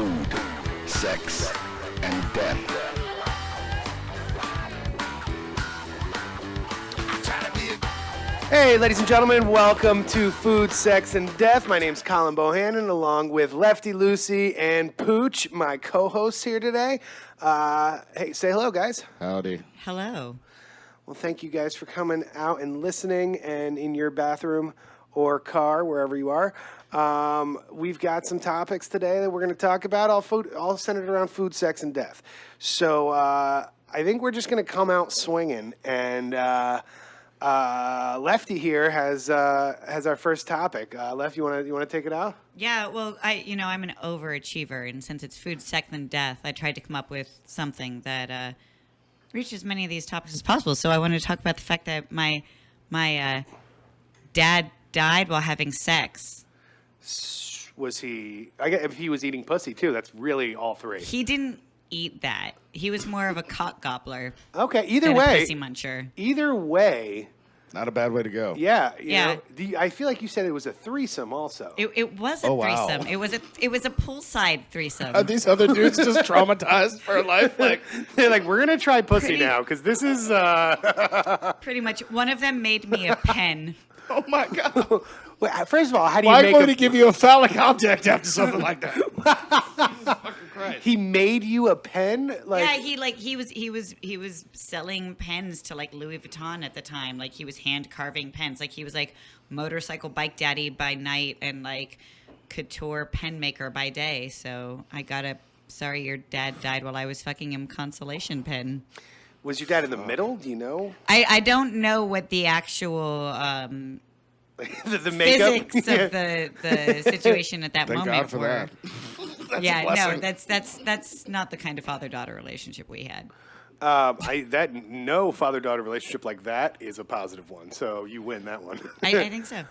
food, sex, and death. Hey, ladies and gentlemen, welcome to Food, Sex, and Death. My name's Colin Bohannon, along with Lefty Lucy and Pooch, my co-hosts here today. Hey, say hello, guys. Howdy. Hello. Well, thank you guys for coming out and listening, and in your bathroom or car, wherever you are. We've got some topics today that we're going to talk about, all centered around food, sex, and death. So I think we're just going to come out swinging, and Lefty here has our first topic. Lef, you want to take it out? Yeah, well, I'm an overachiever, and since it's food, sex, and death, I tried to come up with something that reaches as many of these topics as possible. So I wanted to talk about the fact that my dad died while having sex. Was he? I guess if he was eating pussy too, that's really all three. He didn't eat that. He was more of a cock gobbler. Okay, either than way, a pussy muncher. Either way, Not a bad way to go. yeah, Yeah. I feel like you said it was a threesome also. It was a Oh, wow. threesome. It was a poolside threesome. Are these other dudes just traumatized for life? Like, They're like, we're gonna try pussy Pretty- now because this is. Pretty much. One of them made me a pen. oh my god! Wait, first of all, how do you Why make? would he give you a phallic object after something like that? He made you a pen? Like, Yeah, he was selling pens to like Louis Vuitton at the time. Like he was hand carving pens. Like he was like motorcycle bike daddy by night and like couture pen maker by day. So I got a sorry your dad died while I was fucking him consolation pen. was your dad in the middle? Do you know I don't know what the actual the makeup? physics of the situation at that Thank moment God for were. that. That's a Yeah, no, blessing. that's not the kind of father-daughter relationship we had. No father-daughter relationship like that is a positive one. So you win that one. I think so.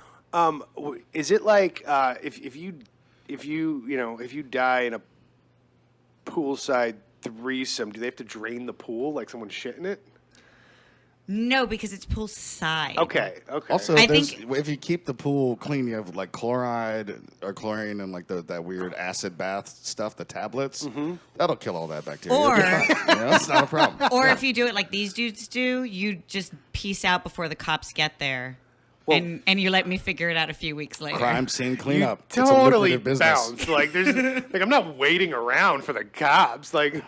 Is it like if you die in a poolside threesome, do they have to drain the pool like someone's shitting it? No, because it's poolside. Okay. Also, I there's- think- if you keep the pool clean, you have like chloride or chlorine and like that weird acid bath stuff, the tablets. That'll kill all that bacteria. Or- It'll be fine. It's not a problem. Or if you do it like these dudes do, you just peace out before the cops get there. Well- and you let me figure it out a few weeks later. Crime scene cleanup. It's a Totally lucrative business. bounce. Like there's like I'm not waiting around for the cops. Like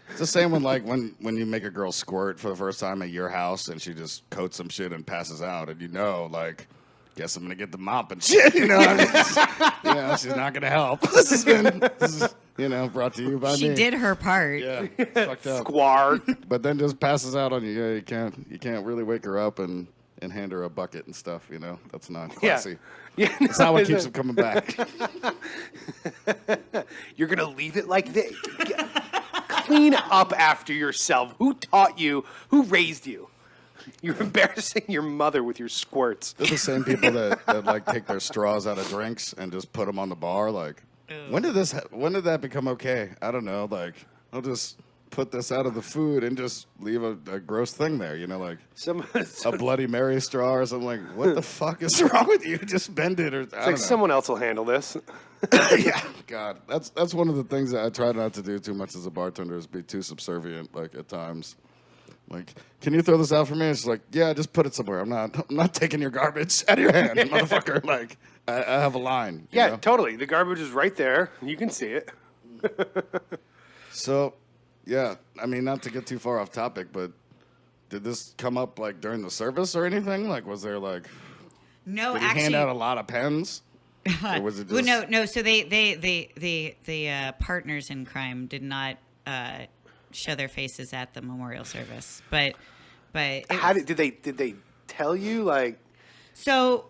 It's the same when you make a girl squirt for the first time at your house and she just coats some shit and passes out and like, guess I'm gonna get the mop and shit. She's not gonna help. This is brought to you by She me. did her part. Yeah, it's fucked up. squar. But then just passes out on you. Yeah, you can't really wake her up and hand her a bucket and stuff. That's not classy. Yeah. That's not what keeps them coming back. You're gonna leave it like this. Clean up after yourself. Who taught you? Who raised you? You're embarrassing your mother with your squirts. They're the same people that like take their straws out of drinks and just put them on the bar. Like, when did that become okay? I don't know. Like, I'll just put this out of the food and just leave a gross thing there. Like a Bloody Mary straw or something. Like, what the fuck is wrong with you? Just bend it or I don't know. Someone else will handle this. Yeah, God, that's one of the things that I try not to do too much as a bartender is be too subservient. Like at times, like, can you throw this out for me? It's like, yeah, just put it somewhere. I'm not taking your garbage out of your hand, motherfucker. Like, I have a line. you Yeah, know? totally. The garbage is right there. You can see it. So, yeah, I mean, not to get too far off topic, but did this come up like during the service or anything? Like, was there like, No, did he actually. hand out a lot of pens? Or was it just... Well, no. So the partners in crime did not show their faces at the memorial service, but Did they tell you like? so.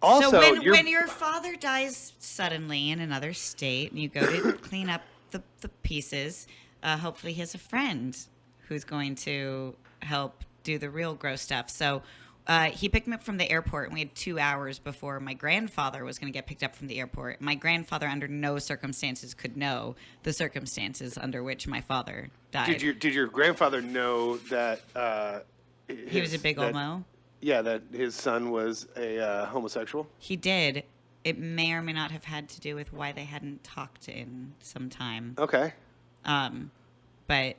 Also, So when your father dies suddenly in another state and you go to clean up the pieces, hopefully he has a friend who's going to help do the real gross stuff. So he picked me up from the airport, and we had 2 hours before my grandfather was going to get picked up from the airport. My grandfather, under no circumstances, could know the circumstances under which my father died. Did your grandfather know that He was a big old mo? Yeah, that his son was a homosexual. He did. it may or may not have had to do with why they hadn't talked in some time. Okay. But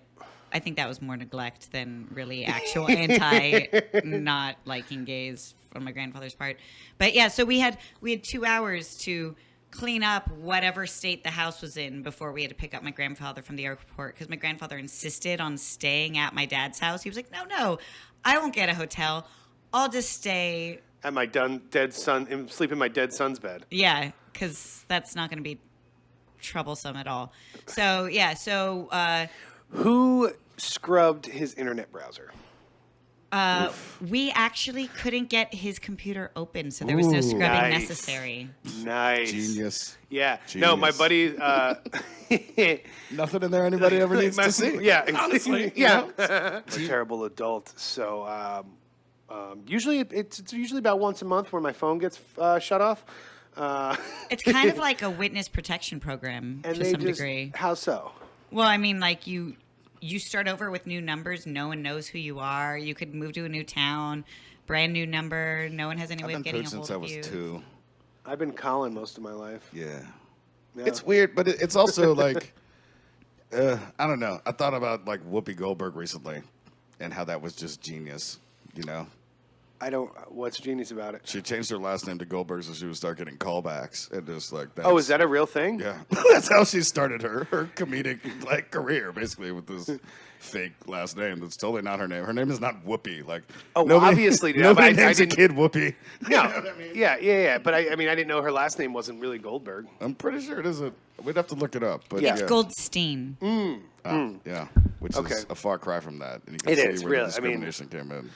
I think that was more neglect than really actual not liking gays on my grandfather's part. But yeah, so we had 2 hours to clean up whatever state the house was in before we had to pick up my grandfather from the airport, because my grandfather insisted on staying at my dad's house. He was like, no, I won't get a hotel. I'll just stay At my dead son, sleep in my dead son's bed. Yeah, because that's not going to be troublesome at all. So, yeah, Who scrubbed his internet browser? we actually couldn't get his computer open, so there was no scrubbing Nice. necessary. Nice. Genius. Yeah. No, my Genius. buddy. Nothing in there anybody ever needs to see. Yeah. Honestly. Yeah. I'm a terrible adult. So usually it's usually about once a month where my phone gets shut off. It's kind of like a witness protection program and to they some just, degree. How so? Well, I mean, like you start over with new numbers. No one knows who you are. You could move to a new town, brand new number. No one has any way I've of been getting pooed a hold since I of was you. 2. I've been Colin most of my life. Yeah. Yeah. It's weird, but it's also like, I don't know. I thought about like Whoopi Goldberg recently and how that was just genius, you know? I don't. What's genius about it? She changed her last name to Goldberg so she would start getting callbacks and just like that. Oh, is that a real thing? Yeah. That's how she started her comedic like career, basically, with this fake last name. That's totally not her name. Her name is not Whoopi. Like, Oh, obviously, dude. nobody I names a didn't- kid Whoopi. No. You know what I mean? Yeah. But I mean, I didn't know her last name wasn't really Goldberg. I'm pretty sure it isn't. We'd have to look it up. But Yeah. It's Goldstein. Yeah, which Okay. is a far cry from that. And you can It see is, where really. the I mean- discrimination came in.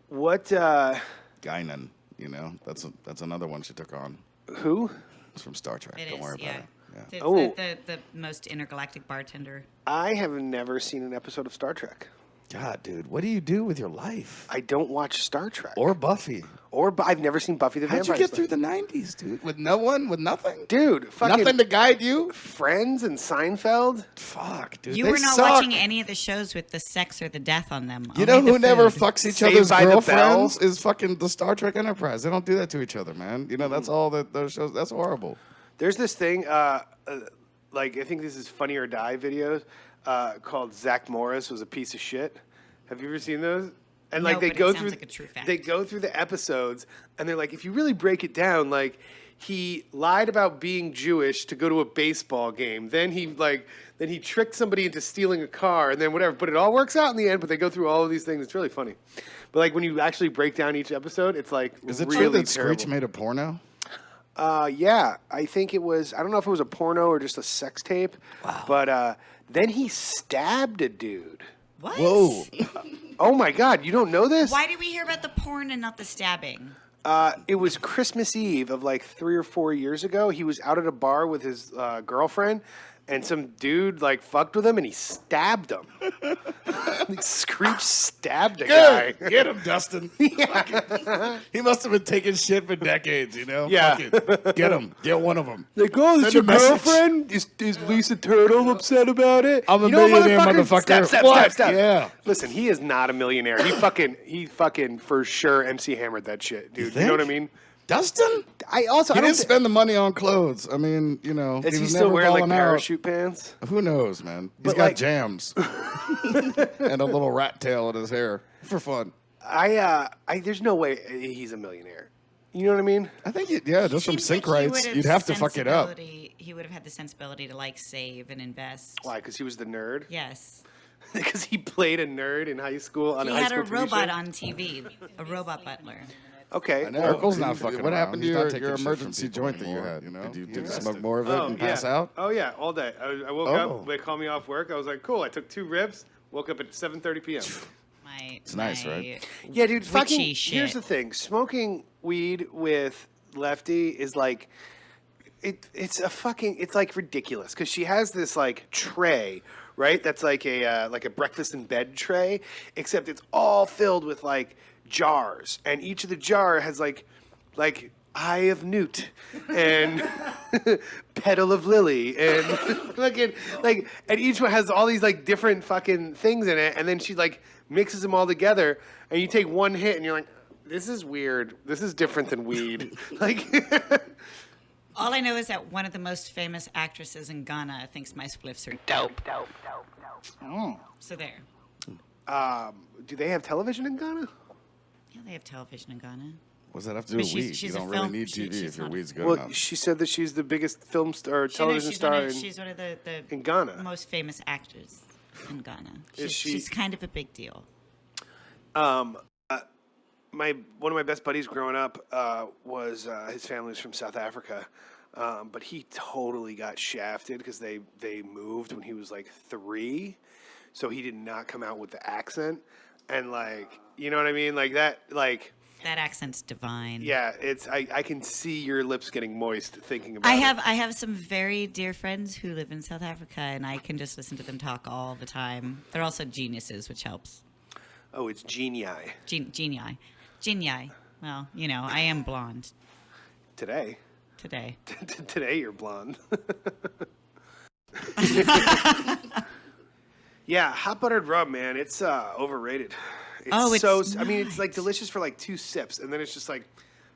What? Guinan, you know, that's another one she took on. Who? It's from Star Trek. It Don't is, worry yeah. about it. Yeah. It's Oh. the most intergalactic bartender. I have never seen an episode of Star Trek. God, dude, what do you do with your life? I don't watch Star Trek. Or Buffy? I've never seen Buffy the How'd Vampire you get Slayer. through the '90s, dude? With no one, with nothing, Dude, fucking nothing to guide you. Friends and Seinfeld. Fuck, dude. You they were not suck. watching any of the shows with the sex or the death on them. You only know the who never food. fucks each Saved other's by the girlfriends Bell? is fucking the Star Trek Enterprise. They don't do that to each other, man. You know, that's all that those shows. That's horrible. There's this thing, like I think this is Funny or Die videos, called Zach Morris was a piece of shit. Have you ever seen those? And like No, they but it go sounds through, like a true fact. they go through the episodes, and they're like, if you really break it down, like he lied about being Jewish to go to a baseball game. Then he tricked somebody into stealing a car, and then whatever. But it all works out in the end. But they go through all of these things. It's really funny. But like when you actually break down each episode, it's like Is it really true that terrible. Screech made a porno? Yeah, I think it was. I don't know if it was a porno or just a sex tape. Wow. But then he stabbed a dude. What? Whoa. Oh my God, you don't know this? Why did we hear about the porn and not the stabbing? It was Christmas Eve of like 3 or 4 years ago. He was out at a bar with his girlfriend, and some dude like fucked with him, and he stabbed him. Screech stabbed a guy. Good. Get him, Dustin. He must have been taking shit for decades, you know? Yeah. Fuck it. Get him. Get one of them. Like, oh, Send this your a message. girlfriend? Is Lisa Turtle upset about it? I'm a You know, millionaire, motherfucker. Step. What? Yeah. Listen, he is not a millionaire. He fucking for sure MC Hammered that shit, dude. You know what I think? mean? Dustin? I He don't didn't thi- spend the money on clothes. I mean, you know. Is he was still never wearing like balling out. parachute pants? Who knows, man? He's But, got like- jams and a little rat tail in his hair for fun. There's no way he's a millionaire. You know what I mean? I think, just from Seems sync like he rights, would you'd have to fuck it up. He would have had the sensibility to like save and invest. Why? Because he was the nerd? Yes. Because he played a nerd in high school on He a high had school a TV robot show? on TV, a robot butler. Okay. I know. well, Urkel's not fucking What around. happened to He's not your taking shit from emergency people joint that you anymore, had? You know? Did you arrested. smoke more of it and pass yeah. out? Oh yeah, all day. I woke Oh. up. They called me off work. I was like, cool. I took 2 ribs. Woke up at 7:30 p.m. It's nice, right? Yeah, dude. Fucking. Witchy shit. Here's the thing: smoking weed with Lefty is like, it's like ridiculous because she has this like tray, right? That's like a breakfast in bed tray, except it's all filled with like jars, and each of the jar has like Eye of Newt and Petal of Lily and fucking like, and each one has all these like different fucking things in it, and then she like mixes them all together, and you take one hit, and you're like, This is weird. This is different than weed. Like, All I know is that one of the most famous actresses in Ghana thinks my spliffs are dope. So there. do they have television in Ghana? Yeah, they have television in Ghana. What's that have to do But with weed? she's You a don't film- really need she- TV she's if your not a- weed's good Well, enough. she said that she's the biggest film star or television star She's one of the in Ghana. most famous actors in Ghana. Is she- She's kind of a big deal. One of my best buddies growing up was his family's from South Africa, but he totally got shafted because they moved when he was like 3, so he did not come out with the accent, and like, you know what I mean, like that, like. That accent's divine. Yeah, it's I can see your lips getting moist thinking about I it. have some very dear friends who live in South Africa, and I can just listen to them talk all the time. They're also geniuses, which helps. Oh, it's genii. Genii. Well, you know, I am blonde Today. today. Today you're blonde. Yeah, hot buttered rum, man. It's overrated. It's it's I mean, it's like not. delicious for like 2 sips, and then it's just like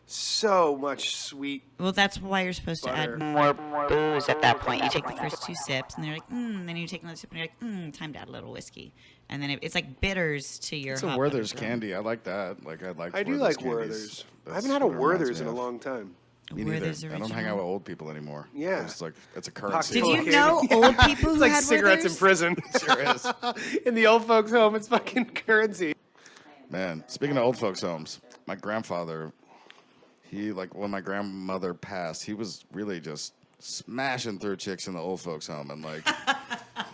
so much sweet. Well, that's why you're supposed Butter. to add more booze at that point. You take the first 2 sips, and they're like, then you take another sip, and you're like, time to add a little whiskey. And then it's like bitters to your It's a hot Werther's buttered rum. candy. I like that. Like I do like candies. Werther's. I That's haven't had a what it reminds Werther's me in a of. long time. Me neither. Werther's I don't original. hang out with old people anymore. Yeah. It's like it's a currency. Did Full you of know candy. old people who It's like had cigarettes in Werther's? prison. Sure is. In the old folks' home, it's fucking currency. Man, speaking of old folks' homes, my grandfather, he, like, when my grandmother passed, he was really just smashing through chicks in the old folks' home. And, like,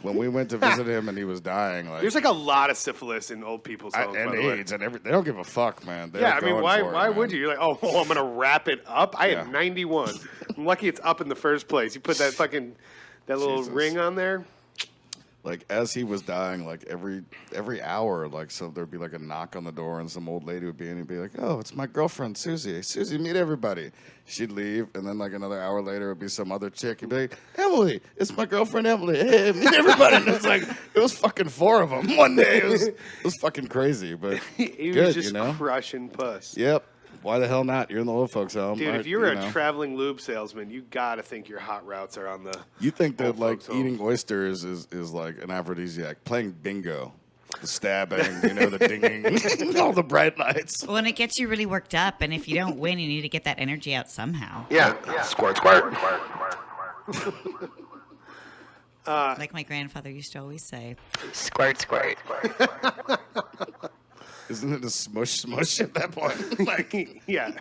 when we went to visit him and he was dying, like, There's like a lot of syphilis in old people's homes, by and the way. AIDS and everything. They don't give a fuck, man. They're Yeah, I mean, going why for it, why would man. you? You're like, oh, I'm gonna wrap it up. I Yeah. am 91. I'm lucky it's up in the first place. You put that fucking little Jesus. ring on there. Like, as he was dying, like, every hour, like, so there'd be, like, a knock on the door, and some old lady would be in and be like, oh, it's my girlfriend, Susie. Susie, meet everybody. She'd leave, and then, like, another hour later, it would be some other chick. He'd be like, Emily, it's my girlfriend, Emily. Hey, meet everybody. And it's like, it was fucking 4 of them one day. It was fucking crazy, but He good, was just you know? crushing puss. Yep. Why the hell not? You're in the old folks' home. Dude, Right, if you were know. a traveling lube salesman, you gotta think your hot routes are on the. You think that, old like, folks' home. eating oysters is like an aphrodisiac. Playing bingo, the stabbing, you know, the dinging, all the bright lights. Well, and it gets you really worked up, and if you don't win, you need to get that energy out somehow. Yeah. Squirt, squirt. Like my grandfather used to always say. Squirt, squirt. Isn't it a smush smush at that point? Like, yeah,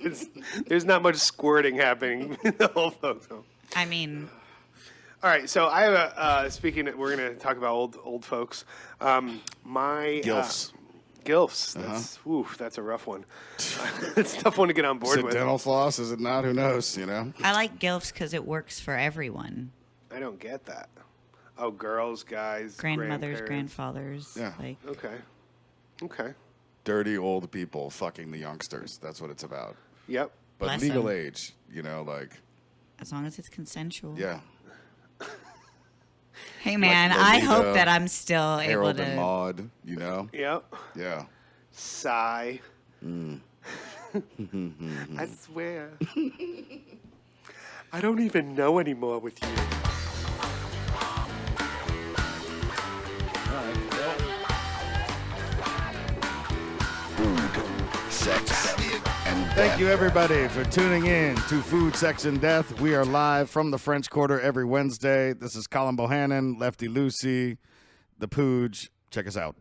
there's not much squirting happening in the old folks' home. I mean, All right, so I have a speaking. We're going to talk about old folks. My Gilfs. Gilfs. That's a rough one. It's a tough one to get on Is board it with. dental floss? Is it not? Who knows? You know. I like gilfs because it works for everyone. I don't get that. Oh, girls, guys, Grandmothers, grandparents. grandfathers. Yeah. Like, Okay. Dirty old people fucking the youngsters. That's what it's about. Yep. But Bless legal 'em. age, you know, like, as long as it's consensual. yeah. Hey, man, Like I Lolita, hope that I'm still able Harold and to. Maude, you know? Yep. Yeah. Sigh. I swear. I don't even know anymore with you. Food, sex, and death. Thank you, everybody, for tuning in to Food, Sex, and Death. We are live from the French Quarter every Wednesday. This is Colin Bohannon, Lefty Lucy, The Pooge. Check us out.